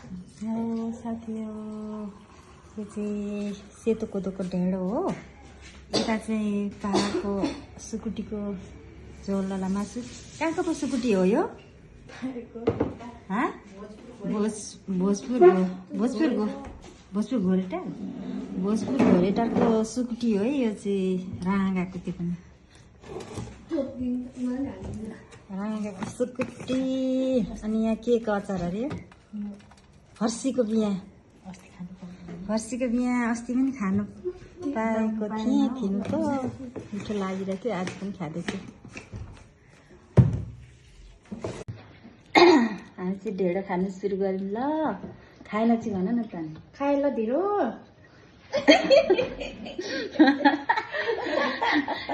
साथीहरू, यो चाहिँ सेतो कोदोको ढेँडो हो। यता चाहिँ पाहाडको सुकुटीको झोलवाला मासु। कहाँको पो सुकुटी हो यो? भोजपुर घोरेटार। भोजपुर घोरेटारको सुकुटी हो है यो चाहिँ। राँगाको त्यो पनि राँगाको सुकुटी। अनि यहाँ के को अचार अरे? फर्सीको बिहा। फर्सीको बिहा अस्ति पनि खानु पाएको थिएँ। थिनको मिठो लागिरहेको थियो, आज पनि खाँदैछु। हामी चाहिँ ढेँडो खानु सुरु गरौँ ल। खाएन चाहिँ भन न त। खाए ल ढिरो।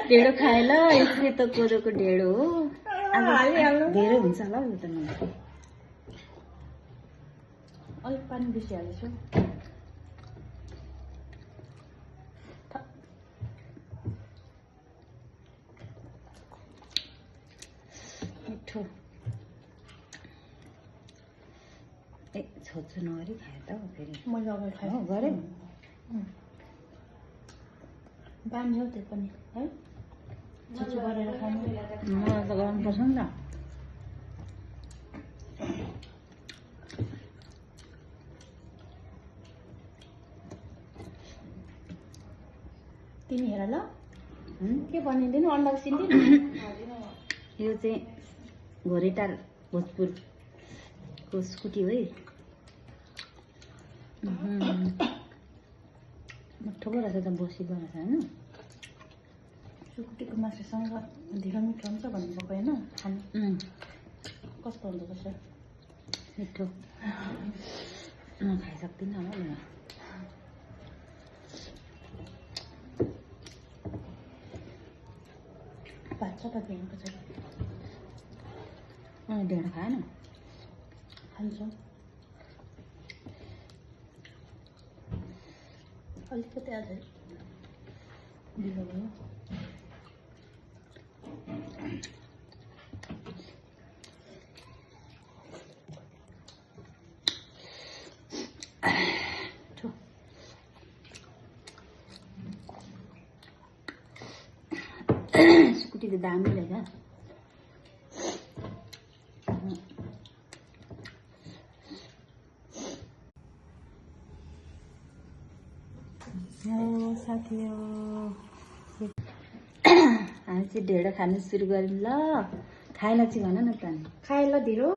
ढेँडो खाए ल। यो सेतो कोदोको ढेँडो हो। धेरै हुन्छ होला यो त। मलाई अलिक पानी बेसी हालेछु। मिठो। ए छोच्छु नगरी खाए त फेरि। मैले अगाडि खाएँ गरेँ। बानी हो त्यो पनि है। छिटो गरेर खानु। मलाई त गर्नुपर्छ नि त। तिमी हेर ल के बनिदिनु अन्डा उसिन्दिनु। यो चाहिँ घोरेटार भोजपुरको सुकुटी हो है। मिठो पो रहेछ त, बसी पो रहेछ होइन। सुकुटीको मासुसँग ढिलो मिठो हुन्छ भन्नुभएको होइन खानु। कस्तो हुन्छ कसो मिठो। खाइसक्दिनँ होला नि। भात छ त ढेँडोको चाहिँ। ढेँडो खाएन? खान्छौँ। अलिकति आज ढिलो भयो। सुकुटी त दामी रहेछ। साथीहरू, हामी चाहिँ ढेँडो खानु सुरु गरौँ ल। खाएन चाहिँ भन न त। खाए ल ढिरो।